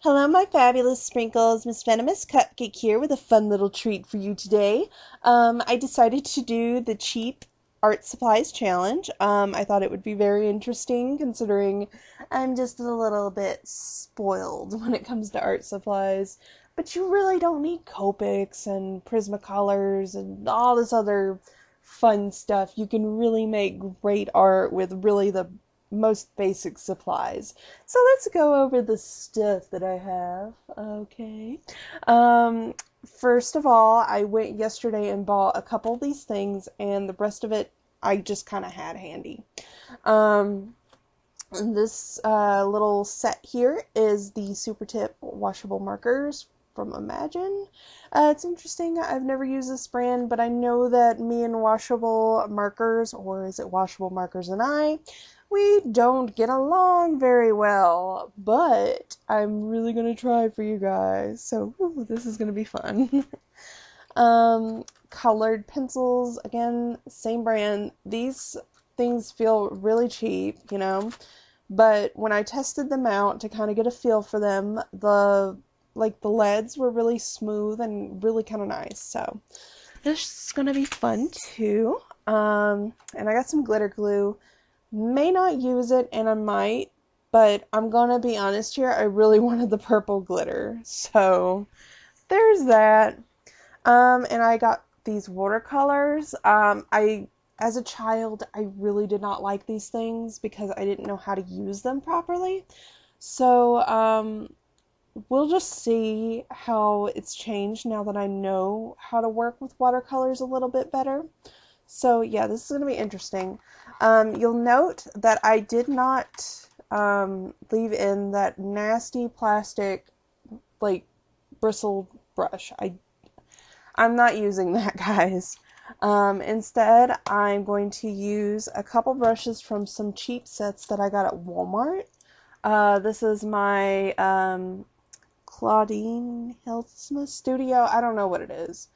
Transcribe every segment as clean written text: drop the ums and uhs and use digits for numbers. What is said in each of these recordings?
Hello, my fabulous sprinkles. Miss Venomous Cupcake here with a fun little treat for you today. I decided to do the cheap art supplies challenge. I thought it would be very interesting considering I'm just a little bit spoiled when it comes to art supplies. But you really don't need Copics and Prismacolors and all this other fun stuff. You can really make great art with really the most basic supplies. So let's go over the stuff that I have. Okay. Um, First of all, I went yesterday and bought a couple of these things, and the rest of it I just kind of had handy. Um, this little set here is the Super Tip washable markers from Imagine. It's interesting. I've never used this brand, but I know that me and washable markers, or is it washable markers and I, we don't get along very well, but I'm really going to try for you guys. So, this is going to be fun. Colored pencils, again, same brand. These things feel really cheap, but when I tested them out to kind of get a feel for them, the leads were really smooth and really kind of nice. So, this is going to be fun too. And I got some glitter glue. May not use it, and I might, but I'm gonna be honest here, I really wanted the purple glitter, so there's that. And I got these watercolors. As a child, I really did not like these things because I didn't know how to use them properly, so, we'll just see how it's changed now that I know how to work with watercolors a little bit better. So yeah, this is going to be interesting. You'll note that I did not leave in that nasty plastic, bristle brush. I'm not using that, guys. Instead, I'm going to use a couple brushes from some cheap sets that I got at Walmart. This is my Claudine Hilsma Studio. I don't know what it is,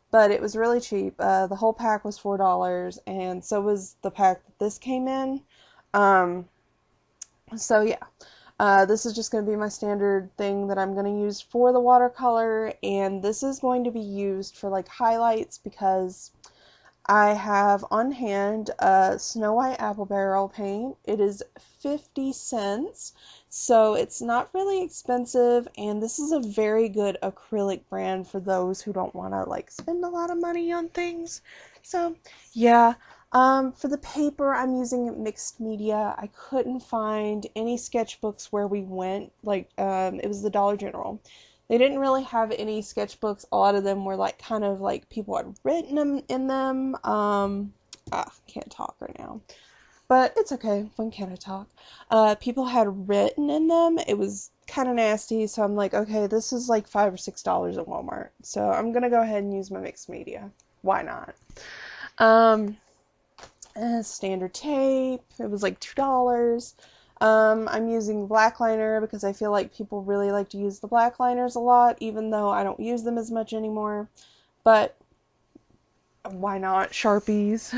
but it was really cheap. The whole pack was $4, and so was the pack that this came in. So yeah, this is just going to be my standard thing that I'm going to use for the watercolor, and this is going to be used for highlights because I have on hand Snow-White Apple Barrel paint. It is 50 cents, so it's not really expensive, and this is a very good acrylic brand for those who don't want to spend a lot of money on things. So yeah, for the paper I'm using mixed media. I couldn't find any sketchbooks where we went, it was the Dollar General. They didn't really have any sketchbooks. A lot of them were people had written them in them. Can't talk right now. But it's okay. When can I talk? People had written in them. It was kind of nasty. So I'm like, okay, this is $5 or $6 at Walmart. So I'm going to go ahead and use my mixed media. Why not? Standard tape. It was $2. I'm using black liner because I feel like people really like to use the black liners a lot, even though I don't use them as much anymore. But why not? Sharpies.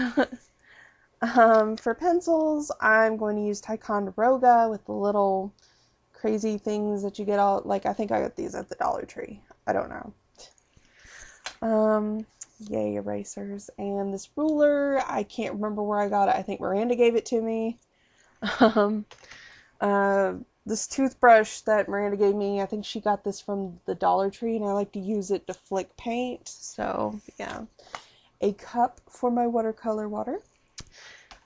For pencils, I'm going to use Ticonderoga with the little crazy things that you get all, I think I got these at the Dollar Tree. I don't know. Yay, erasers. And this ruler, I can't remember where I got it. I think Miranda gave it to me. This toothbrush that Miranda gave me, I think she got this from the Dollar Tree, and I like to use it to flick paint. So, yeah. A cup for my watercolor water.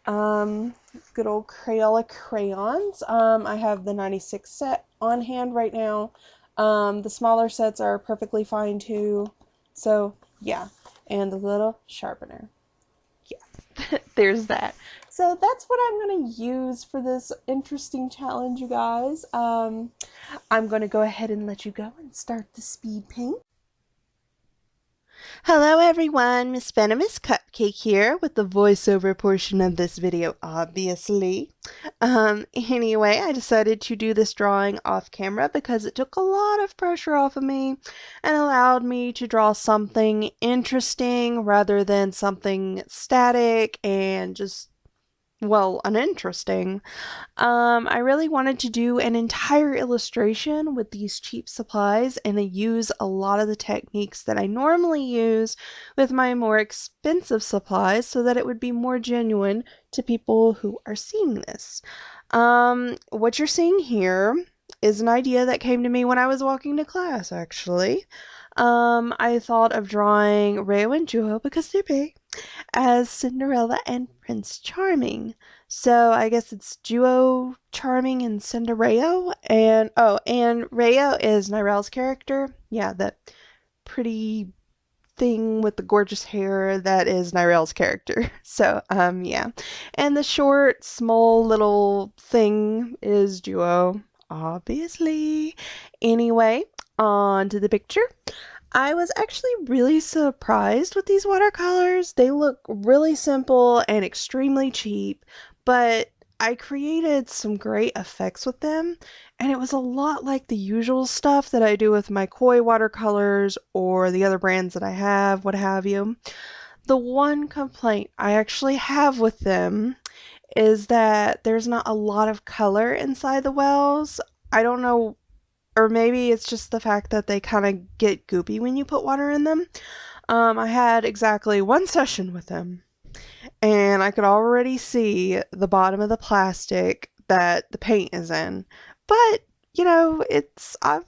Good old Crayola crayons. I have the 96 set on hand right now. The smaller sets are perfectly fine too. So, yeah. And the little sharpener. Yeah, there's that. So that's what I'm going to use for this interesting challenge, you guys. I'm going to go ahead and let you go and start the speed paint. Hello everyone, Miss Venomous Cupcake here with the voiceover portion of this video, obviously. Anyway, I decided to do this drawing off camera because it took a lot of pressure off of me and allowed me to draw something interesting rather than something static and just well, uninteresting. I really wanted to do an entire illustration with these cheap supplies and I use a lot of the techniques that I normally use with my more expensive supplies so that it would be more genuine to people who are seeing this. What you're seeing here is an idea that came to me when I was walking to class, actually. I thought of drawing Rayo and Juho because they're big as Cinderella and Prince Charming. So I guess it's Duo Charming and Cinderella. And oh, and Rayo is Nyrelle's character. Yeah, that pretty thing with the gorgeous hair that is Nyrelle's character. So, yeah. And the short, small little thing is Duo, obviously. Anyway, on to the picture. I was actually really surprised with these watercolors. They look really simple and extremely cheap, but I created some great effects with them, and it was a lot like the usual stuff that I do with my koi watercolors or the other brands that I have, what have you. The one complaint I actually have with them is that there's not a lot of color inside the wells. I don't know, or maybe it's just the fact that they kind of get goopy when you put water in them. I had exactly one session with them, and I could already see the bottom of the plastic that the paint is in. But it's a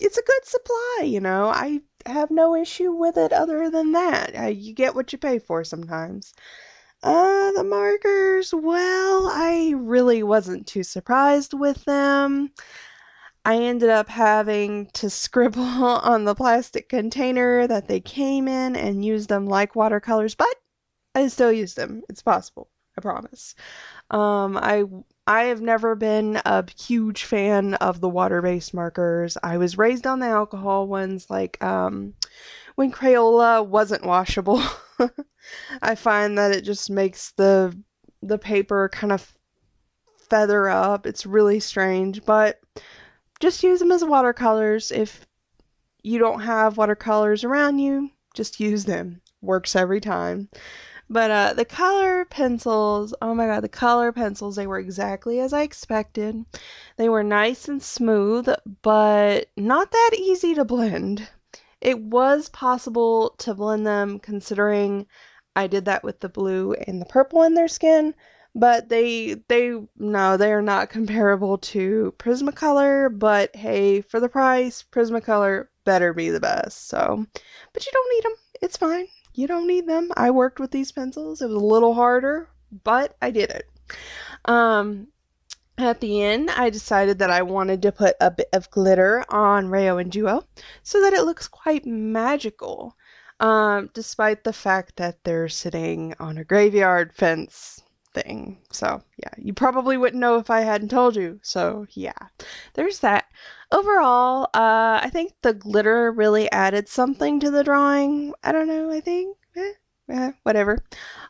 good supply. I have no issue with it other than that. You get what you pay for sometimes. The markers, well, I really wasn't too surprised with them. I ended up having to scribble on the plastic container that they came in and use them like watercolors, but I still use them. It's possible. I promise. I have never been a huge fan of the water-based markers. I was raised on the alcohol ones, like when Crayola wasn't washable. I find that it just makes the paper kind of feather up. It's really strange, but just use them as watercolors. If you don't have watercolors around you, just use them. Works every time. But the color pencils, oh my god, the color pencils, they were exactly as I expected. They were nice and smooth, but not that easy to blend. It was possible to blend them considering I did that with the blue and the purple in their skin, but no, they are not comparable to Prismacolor, but hey, for the price, Prismacolor better be the best. So, but you don't need them. It's fine. You don't need them. I worked with these pencils. It was a little harder, but I did it. At the end, I decided that I wanted to put a bit of glitter on Rayo and Duo so that it looks quite magical, despite the fact that they're sitting on a graveyard fence thing. So, yeah, you probably wouldn't know if I hadn't told you. So, yeah, there's that. Overall, I think the glitter really added something to the drawing. I don't know, I think. Whatever.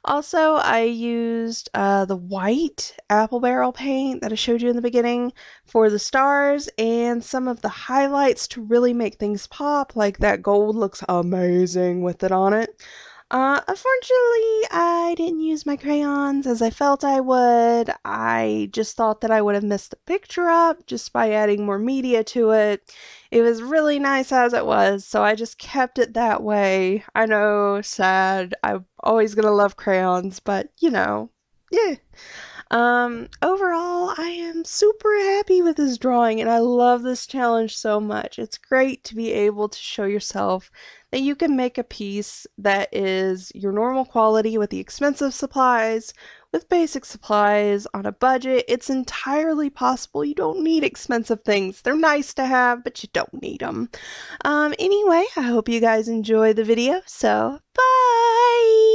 Also, I used the white apple barrel paint that I showed you in the beginning for the stars and some of the highlights to really make things pop. Like that gold looks amazing with it on it. Unfortunately, I didn't use my crayons as I felt I would. I just thought that I would have messed the picture up just by adding more media to it. It was really nice as it was, so I just kept it that way. I know, sad. I'm always gonna love crayons, but yeah. Overall, I am super happy with this drawing and I love this challenge so much. It's great to be able to show yourself that you can make a piece that is your normal quality with the expensive supplies, with basic supplies, on a budget. It's entirely possible. You don't need expensive things. They're nice to have, but you don't need them. Anyway, I hope you guys enjoy the video, so bye!